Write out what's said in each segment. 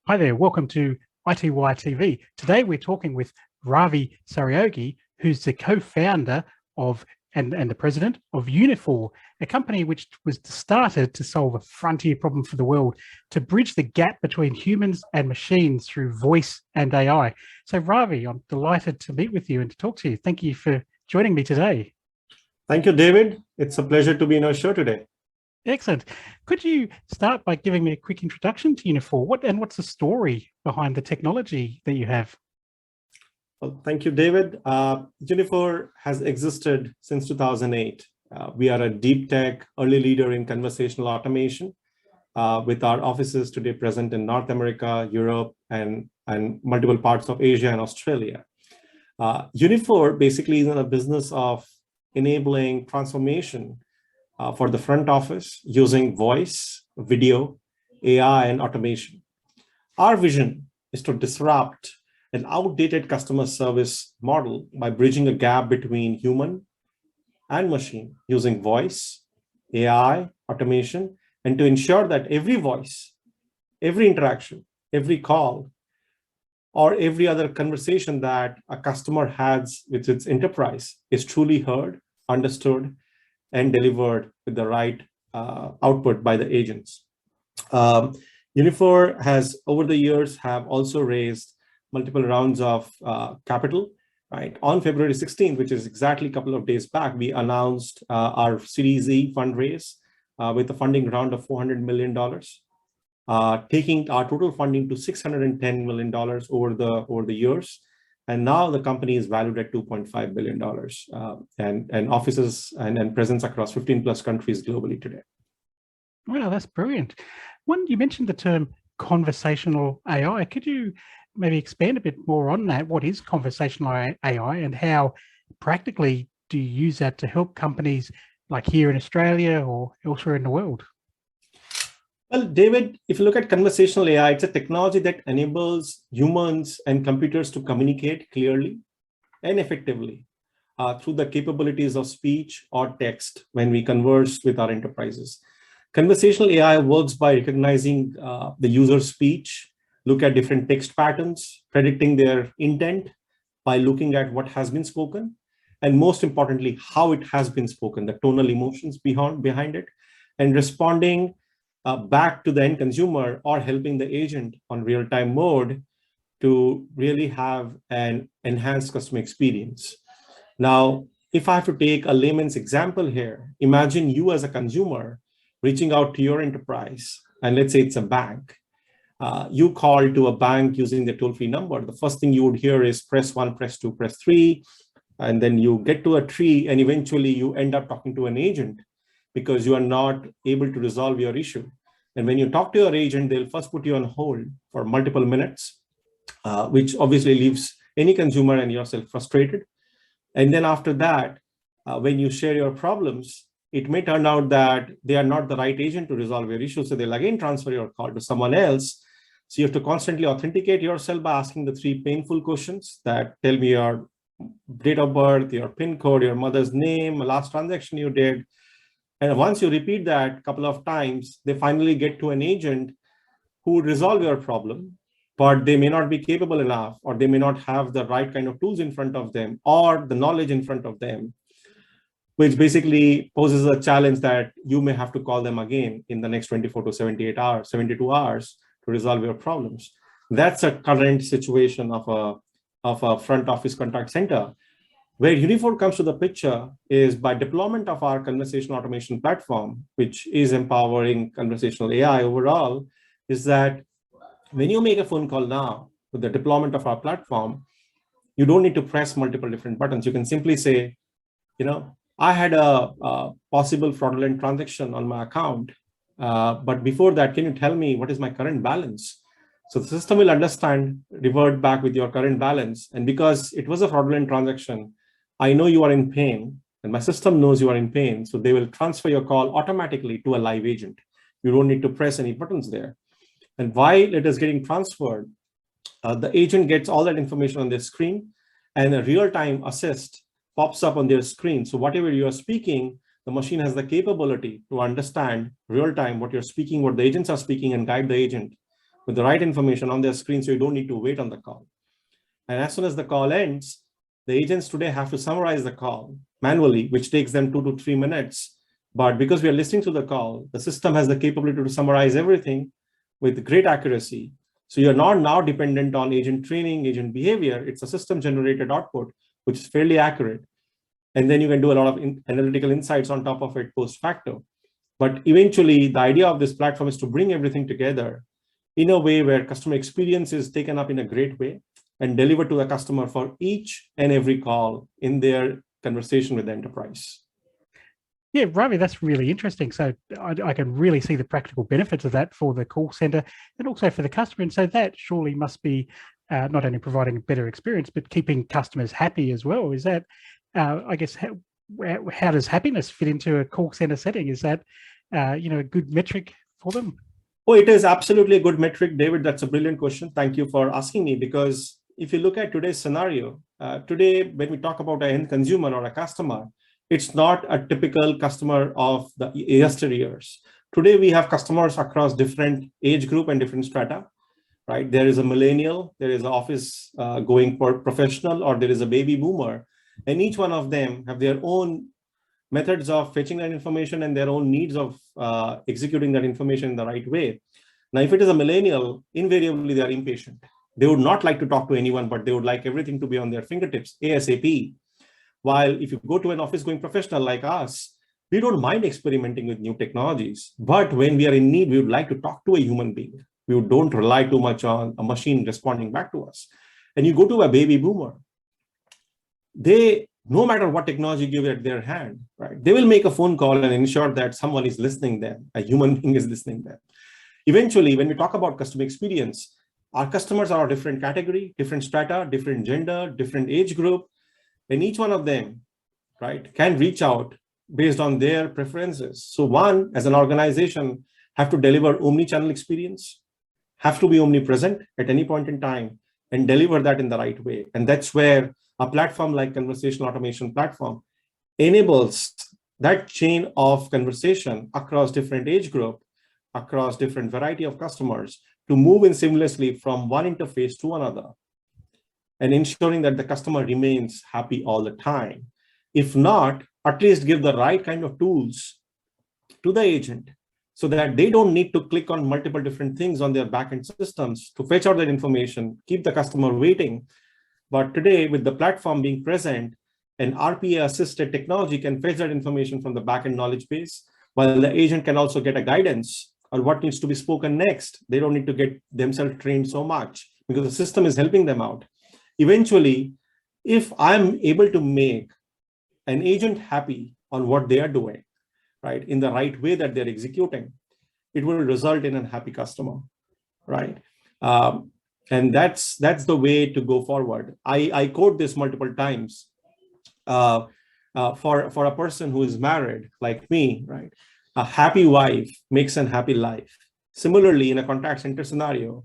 Hi there, welcome to iTWireTV. Today we're talking with Ravi Saraogi, who's the co-founder of and the president of Uniphore, a company which was started to solve a frontier problem for the world, to bridge the gap between humans and machines through voice and AI. So Ravi, I'm delighted to meet with you and to talk to you. Thank you for joining me today. Thank you, David. It's a pleasure to be in our show today. Excellent. Could you start by giving me a quick introduction to Uniphore? What's the story behind the technology that you have? Well, thank you, David. Uniphore has existed since 2008. We are a deep tech early leader in conversational automation with our offices today present in North America, Europe, and multiple parts of Asia and Australia. Uniphore basically is in a business of enabling transformation for the front office using voice, video, AI, and automation. Our vision is to disrupt an outdated customer service model by bridging a gap between human and machine using voice, AI, automation, and to ensure that every voice, every interaction, every call, or every other conversation that a customer has with its enterprise is truly heard, understood, and delivered with the right output by the agents. Uniphore has, over the years, have also raised multiple rounds of capital. Right on February 16th, which is exactly a couple of days back, we announced our Series E fundraise with a funding round of $400 million, taking our total funding to $610 million over the years. And now the company is valued at $2.5 billion and offices and presence across 15 plus countries globally today. Wow, that's brilliant. When you mentioned the term conversational AI, could you maybe expand a bit more on that? What is conversational AI and how practically do you use that to help companies like here in Australia or elsewhere in the world? Well, David, if you look at conversational AI, it's a technology that enables humans and computers to communicate clearly and effectively through the capabilities of speech or text when we converse with our enterprises. Conversational AI works by recognizing the user's speech, look at different text patterns, predicting their intent by looking at what has been spoken, and most importantly, how it has been spoken, the tonal emotions behind it, and responding back to the end consumer or helping the agent on real-time mode to really have an enhanced customer experience. Now, if I have to take a layman's example here, imagine you as a consumer reaching out to your enterprise, and let's say it's a bank. You call to a bank using the toll-free number. The first thing you would hear is press 1, press 2, press 3, and then you get to a tree, and eventually you end up talking to an agent because you are not able to resolve your issue. And when you talk to your agent, they'll first put you on hold for multiple minutes, which obviously leaves any consumer and yourself frustrated. And then after that, when you share your problems, it may turn out that they are not the right agent to resolve your issue. So they'll again transfer your call to someone else. So you have to constantly authenticate yourself by asking the 3 painful questions that tell me your date of birth, your PIN code, your mother's name, last transaction you did. And once you repeat that a couple of times, they finally get to an agent who would resolve your problem, but they may not be capable enough, or they may not have the right kind of tools in front of them or the knowledge in front of them, which basically poses a challenge that you may have to call them again in the next 24 to 78 hours, 72 hours to resolve your problems. That's a current situation of a front office contact center. Where Uniphore comes to the picture is by deployment of our conversational automation platform, which is empowering conversational AI overall, is that when you make a phone call now with the deployment of our platform, you don't need to press multiple different buttons. You can simply say, I had a possible fraudulent transaction on my account, but before that, can you tell me what is my current balance? So the system will understand, revert back with your current balance. And because it was a fraudulent transaction, I know you are in pain, and my system knows you are in pain, so they will transfer your call automatically to a live agent. You don't need to press any buttons there. And while it is getting transferred, the agent gets all that information on their screen, and a real-time assist pops up on their screen. So whatever you are speaking, the machine has the capability to understand real-time what you're speaking, what the agents are speaking, and guide the agent with the right information on their screen so you don't need to wait on the call. And as soon as the call ends, the agents today have to summarize the call manually, which takes them 2 to 3 minutes. But because we are listening to the call, the system has the capability to summarize everything with great accuracy. So you're not now dependent on agent training, agent behavior. It's a system generated output, which is fairly accurate. And then you can do a lot of analytical insights on top of it post facto. But eventually, the idea of this platform is to bring everything together in a way where customer experience is taken up in a great way and delivered to the customer for each and every call in their conversation with the enterprise. Yeah, Ravi, that's really interesting. So I can really see the practical benefits of that for the call center and also for the customer. And so that surely must be not only providing a better experience, but keeping customers happy as well. Is that, I guess, how does happiness fit into a call center setting? Is that, a good metric for them? Oh, it is absolutely a good metric, David. That's a brilliant question. Thank you for asking me, because if you look at today's scenario, today, when we talk about an end consumer or a customer, it's not a typical customer of the yesteryears. Today, we have customers across different age group and different strata, right? There is a millennial, there is an office going for professional, or there is a baby boomer. And each one of them have their own methods of fetching that information and their own needs of executing that information in the right way. Now, if it is a millennial, invariably they are impatient. They would not like to talk to anyone, but they would like everything to be on their fingertips, ASAP. While if you go to an office going professional like us, we don't mind experimenting with new technologies. But when we are in need, we would like to talk to a human being. We don't rely too much on a machine responding back to us. And you go to a baby boomer, no matter what technology you give at their hand, right, they will make a phone call and ensure that someone is listening to them, a human being is listening to them. Eventually, when we talk about customer experience, our customers are a different category, different strata, different gender, different age group, and each one of them, right, can reach out based on their preferences. So one, as an organization, have to deliver omni-channel experience, have to be omnipresent at any point in time, and deliver that in the right way. And that's where a platform like conversational automation platform enables that chain of conversation across different age group, across different variety of customers, to move in seamlessly from one interface to another, and ensuring that the customer remains happy all the time. If not, at least give the right kind of tools to the agent so that they don't need to click on multiple different things on their backend systems to fetch out that information, keep the customer waiting. But today, with the platform being present, an RPA-assisted technology can fetch that information from the backend knowledge base, while the agent can also get a guidance on what needs to be spoken next. They don't need to get themselves trained so much because the system is helping them out. Eventually, if I'm able to make an agent happy on what they are doing, right, in the right way that they're executing, it will result in a happy customer, right? And that's the way to go forward. I quote this multiple times. For a person who is married like me, right? A happy wife makes a happy life. Similarly, in a contact center scenario,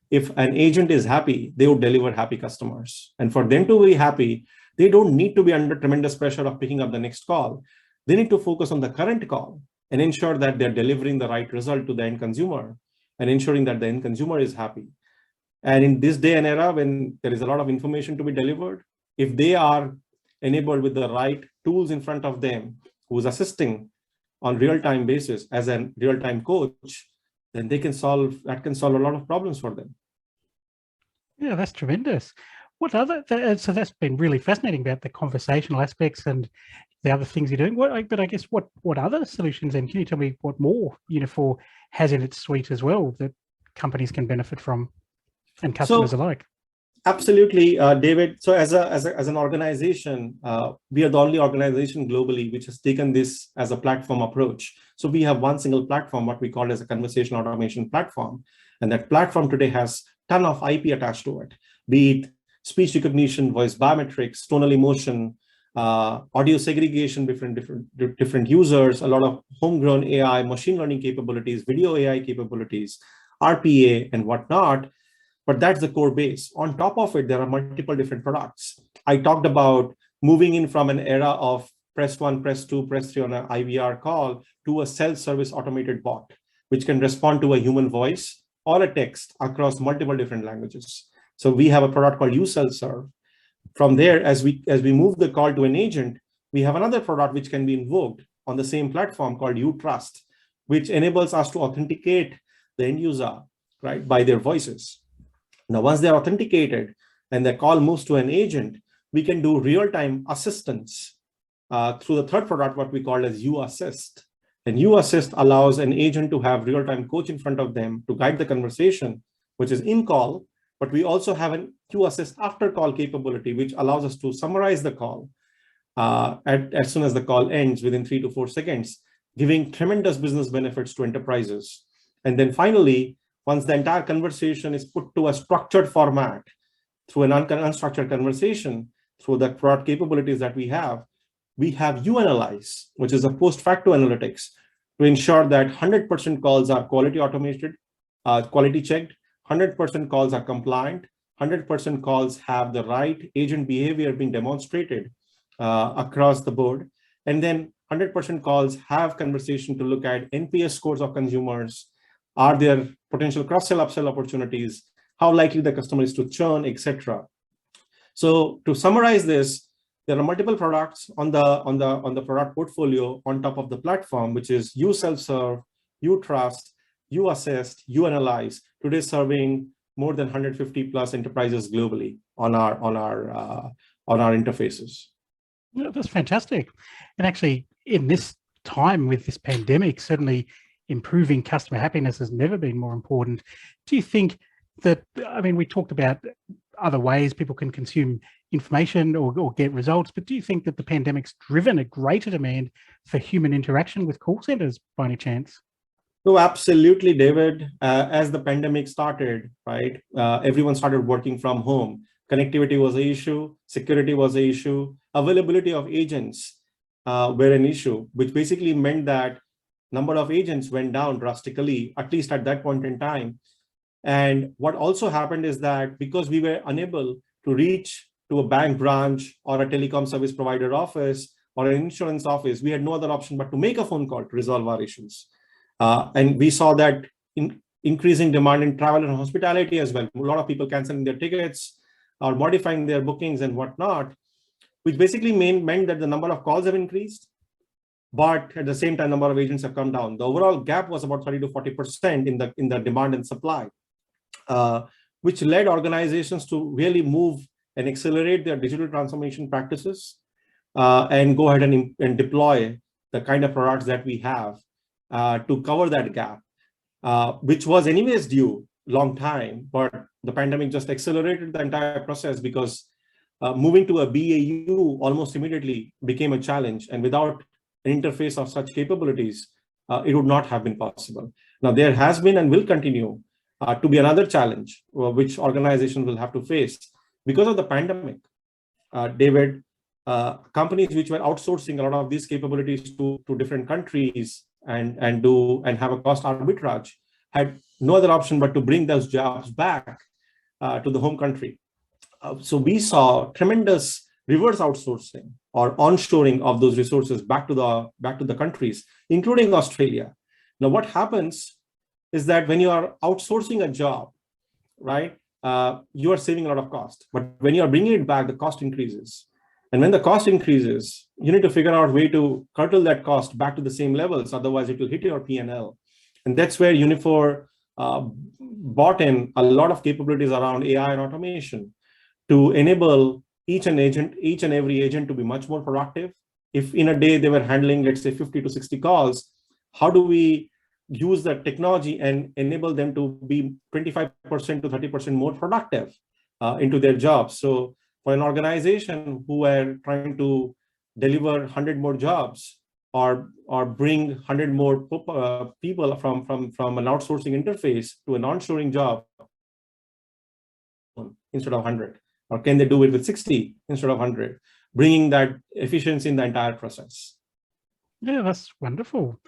if an agent is happy, they would deliver happy customers. And for them to be happy, they don't need to be under tremendous pressure of picking up the next call. They need to focus on the current call and ensure that they're delivering the right result to the end consumer and ensuring that the end consumer is happy. And in this day and era, when there is a lot of information to be delivered, if they are enabled with the right tools in front of them, who's assisting on real-time basis as a real-time coach, then that can solve a lot of problems for them. Yeah, that's tremendous. What other, so that's been really fascinating about the conversational aspects and the other things you're doing. But I guess what other solutions, and can you tell me what more Uniphore has in its suite as well that companies can benefit from and customers alike? Absolutely, David. So as an organization, we are the only organization globally which has taken this as a platform approach. So we have one single platform, what we call as a conversation automation platform. And that platform today has a ton of IP attached to it, be it speech recognition, voice biometrics, tonal emotion, audio segregation, different users, a lot of homegrown AI, machine learning capabilities, video AI capabilities, RPA and whatnot. But that's the core base. On top of it, there are multiple different products. I talked about moving in from an era of press 1, press 2, press 3 on an IVR call to a self-service automated bot, which can respond to a human voice or a text across multiple different languages. So we have a product called uSelf-Serve. From there, as we move the call to an agent, we have another product which can be invoked on the same platform called uTrust, which enables us to authenticate the end user, right, by their voices. Now, once they're authenticated and the call moves to an agent, we can do real-time assistance through the third product, what we call as uAssist. And uAssist allows an agent to have real-time coach in front of them to guide the conversation, which is in call, but we also have an uAssist after call capability, which allows us to summarize the call as soon as the call ends within 3 to 4 seconds, giving tremendous business benefits to enterprises. And then finally, once the entire conversation is put to a structured format through an unstructured conversation, through the product capabilities that we have uAnalyze, which is a post-facto analytics to ensure that 100% calls are quality automated, quality checked, 100% calls are compliant, 100% calls have the right agent behavior being demonstrated across the board. And then 100% calls have conversation to look at NPS scores of consumers. Are there potential cross-sell, upsell opportunities? How likely the customer is to churn, etc. So to summarize this, there are multiple products on the product portfolio on top of the platform, which is uSelf-Serve, uTrust, uAssist, uAnalyze. Today, serving more than 150 plus enterprises globally on our interfaces. Yeah, that's fantastic. And actually, in this time with this pandemic, certainly improving customer happiness has never been more important. Do you think that, I mean, we talked about other ways people can consume information or get results, but do you think that the pandemic's driven a greater demand for human interaction with call centers by any chance? No, absolutely, David. As the pandemic started, right, everyone started working from home. Connectivity was an issue, security was an issue, availability of agents were an issue, which basically meant that number of agents went down drastically, at least at that point in time. And what also happened is that because we were unable to reach to a bank branch or a telecom service provider office or an insurance office, we had no other option but to make a phone call to resolve our issues. And we saw that increasing demand in travel and hospitality as well. A lot of people canceling their tickets or modifying their bookings and whatnot, which basically meant that the number of calls have increased, but at the same time, number of agents have come down. The overall gap was about 30 to 40% in the demand and supply, which led organizations to really move and accelerate their digital transformation practices and go ahead and deploy the kind of products that we have to cover that gap, which was anyways due long time, but the pandemic just accelerated the entire process because moving to a BAU almost immediately became a challenge. And without an interface of such capabilities, it would not have been possible. Now, there has been and will continue to be another challenge which organizations will have to face because of the pandemic. David, companies which were outsourcing a lot of these capabilities to different countries and have a cost arbitrage had no other option but to bring those jobs back to the home country. So we saw tremendous reverse outsourcing or onshoring of those resources back to the countries, including Australia. Now, what happens is that when you are outsourcing a job, right, you are saving a lot of cost. But when you are bringing it back, the cost increases. And when the cost increases, you need to figure out a way to curtail that cost back to the same levels. Otherwise, it will hit your P&L. And that's where Uniphore brought in a lot of capabilities around AI and automation to enable each and every agent to be much more productive. If in a day they were handling, let's say, 50 to 60 calls, how do we use the technology and enable them to be 25% to 30% more productive into their jobs? So for an organization who are trying to deliver 100 more jobs or bring 100 more people from an outsourcing interface to an onshoring job instead of 100, or can they do it with 60 instead of 100, bringing that efficiency in the entire process? Yeah, that's wonderful.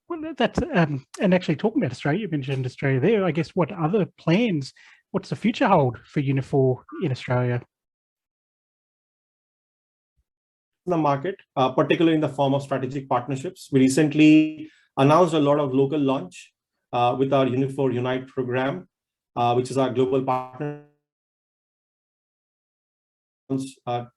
Well, that's and actually talking about Australia, you mentioned Australia there. I guess what other plans? What's the future hold for Uniphore in Australia? The market, particularly in the form of strategic partnerships. We recently announced a lot of local launch with our Uniphore Unite program, which is our global partner,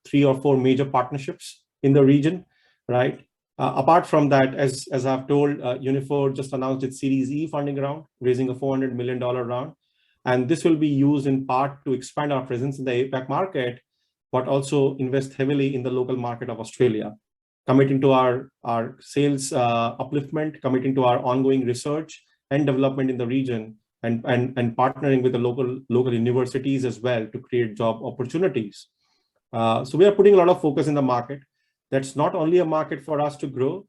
3 or 4 major partnerships in the region, right? Apart from that, as I've told, Uniphore just announced its Series E funding round, raising a $400 million round. And this will be used in part to expand our presence in the APAC market, but also invest heavily in the local market of Australia, committing to our sales upliftment, committing to our ongoing research and development in the region, and partnering with the local universities as well to create job opportunities. So we are putting a lot of focus in the market. That's not only a market for us to grow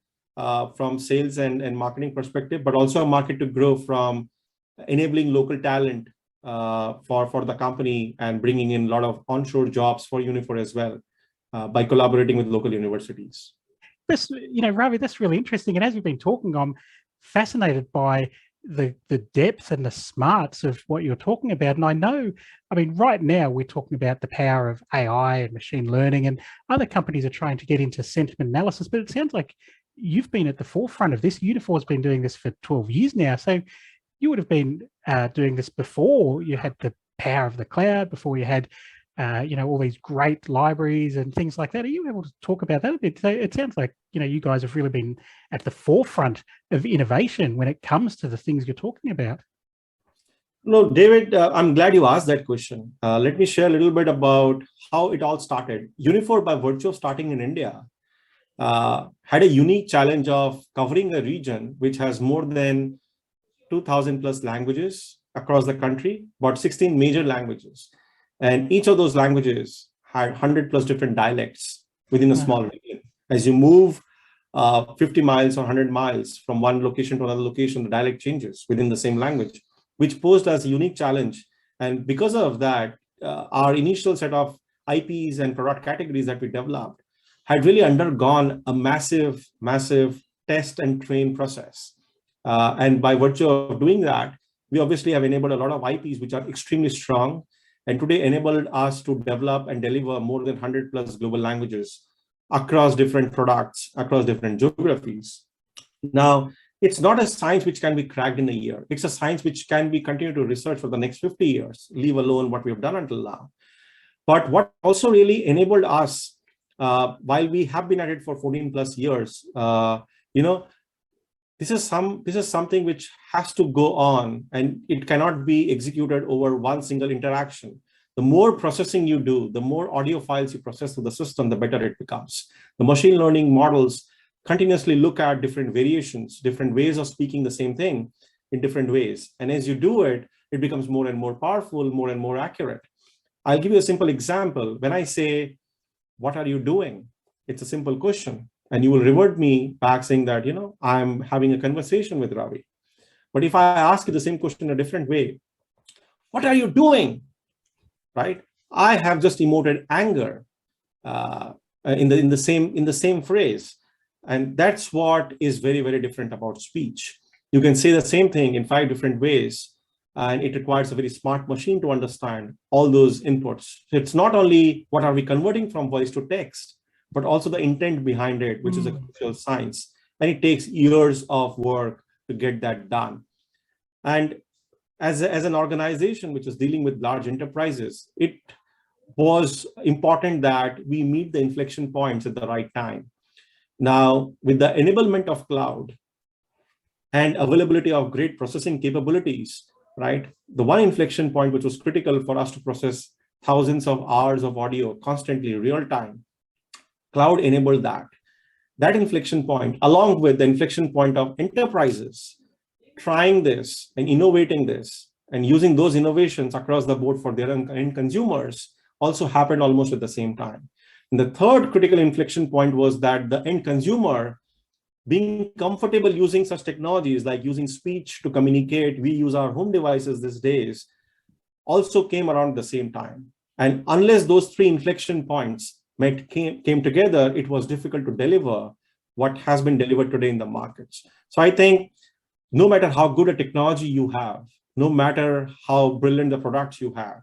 from sales and marketing perspective, but also a market to grow from enabling local talent for the company and bringing in a lot of onshore jobs for Uniphore as well by collaborating with local universities. This, Ravi, that's really interesting. And as you've been talking, I'm fascinated by the depth and the smarts of what you're talking about. And I mean, right now we're talking about the power of AI and machine learning, and other companies are trying to get into sentiment analysis, but it sounds like you've been at the forefront of this. Uniphore's been doing this for 12 years now. So you would have been doing this before you had the power of the cloud, before you had all these great libraries and things like that. Are you able to talk about that a bit? So it sounds like, you guys have really been at the forefront of innovation when it comes to the things you're talking about. No, David, I'm glad you asked that question. Let me share a little bit about how it all started. Uniphore, by virtue of starting in India, had a unique challenge of covering a region which has more than 2,000 plus languages across the country, about 16 major languages. And each of those languages had 100 plus different dialects within a small region. As you move 50 miles or 100 miles from one location to another location, the dialect changes within the same language, which posed as a unique challenge. And because of that, our initial set of IPs and product categories that we developed had really undergone a massive test and train process. And by virtue of doing that, we obviously have enabled a lot of IPs which are extremely strong, and today enabled us to develop and deliver more than 100 plus global languages across different products, across different geographies. Now, it's not a science which can be cracked in a year. It's a science which can be continued to research for the next 50 years, leave alone what we have done until now. But what also really enabled us, while we have been at it for 14 plus years, this is something which has to go on, and it cannot be executed over one single interaction. The more processing you do, the more audio files you process through the system, the better it becomes. The machine learning models continuously look at different variations, different ways of speaking the same thing in different ways. And as you do it, it becomes more and more powerful, more and more accurate. I'll give you a simple example. When I say, "What are you doing?" It's a simple question. And you will revert me back saying that, I'm having a conversation with Ravi. But if I ask you the same question in a different way, "What are you doing?" Right? I have just emoted anger in the same phrase. And that's what is very, very different about speech. You can say the same thing in 5 different ways, and it requires a very smart machine to understand all those inputs. So it's not only what are we converting from voice to text, but also the intent behind it, which is a crucial science. And it takes years of work to get that done. And as an organization which is dealing with large enterprises, it was important that we meet the inflection points at the right time. Now, with the enablement of cloud and availability of great processing capabilities, right? The one inflection point which was critical for us to process thousands of hours of audio constantly, real time, cloud enabled that. That inflection point, along with the inflection point of enterprises trying this and innovating this and using those innovations across the board for their end consumers, also happened almost at the same time. And the third critical inflection point was that the end consumer being comfortable using such technologies like using speech to communicate, we use our home devices these days, also came around the same time. And unless those 3 inflection points came together, it was difficult to deliver what has been delivered today in the markets. So I think no matter how good a technology you have, no matter how brilliant the products you have,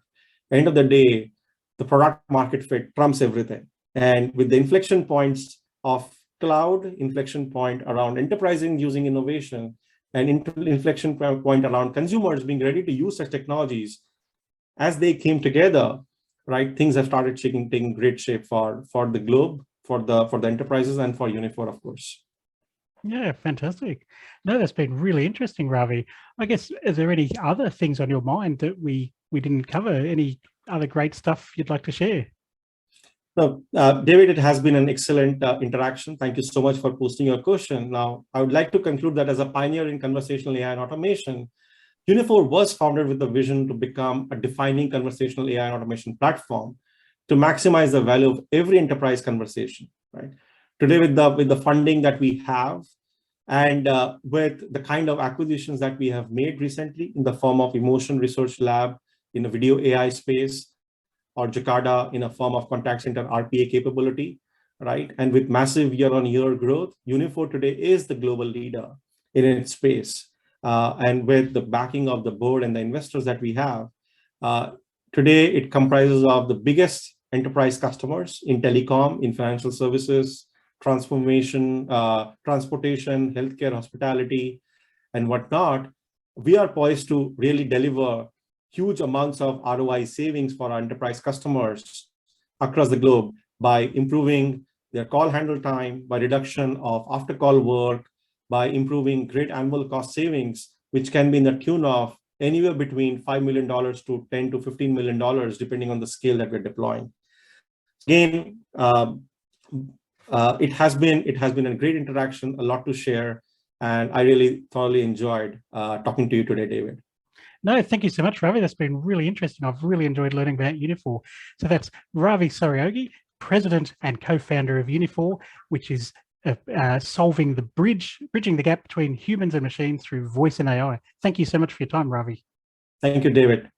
end of the day, the product market fit trumps everything. And with the inflection points of cloud, inflection point around enterprising using innovation, an inflection point around consumers being ready to use such technologies. As they came together, right, things have started taking great shape for the globe, for the enterprises, and for Uniphore, of course. Yeah, fantastic. No, that's been really interesting, Ravi. I guess, is there any other things on your mind that we didn't cover? Any other great stuff you'd like to share? No, David, it has been an excellent interaction. Thank you so much for posting your question. Now, I would like to conclude that as a pioneer in conversational AI and automation, Uniphore was founded with the vision to become a defining conversational AI and automation platform to maximize the value of every enterprise conversation. Right today, with the funding that we have, and with the kind of acquisitions that we have made recently in the form of Emotion Research Lab in the video AI space, or Jakarta in a form of contact center RPA capability, right? And with massive year-on-year growth, Uniphore today is the global leader in its space. And with the backing of the board and the investors that we have, today it comprises of the biggest enterprise customers in telecom, in financial services, transformation, transportation, healthcare, hospitality, and whatnot. We are poised to really deliver huge amounts of ROI savings for our enterprise customers across the globe by improving their call handle time, by reduction of after-call work, by improving great annual cost savings, which can be in the tune of anywhere between $5 million to $10 to $15 million, depending on the scale that we're deploying. Again, it has been a great interaction, a lot to share, and I really thoroughly enjoyed talking to you today, David. No, thank you so much, Ravi. That's been really interesting. I've really enjoyed learning about Uniphore. So that's Ravi Saraogi, president and co-founder of Uniphore, which is bridging the gap between humans and machines through voice and AI. Thank you so much for your time, Ravi. Thank you, David.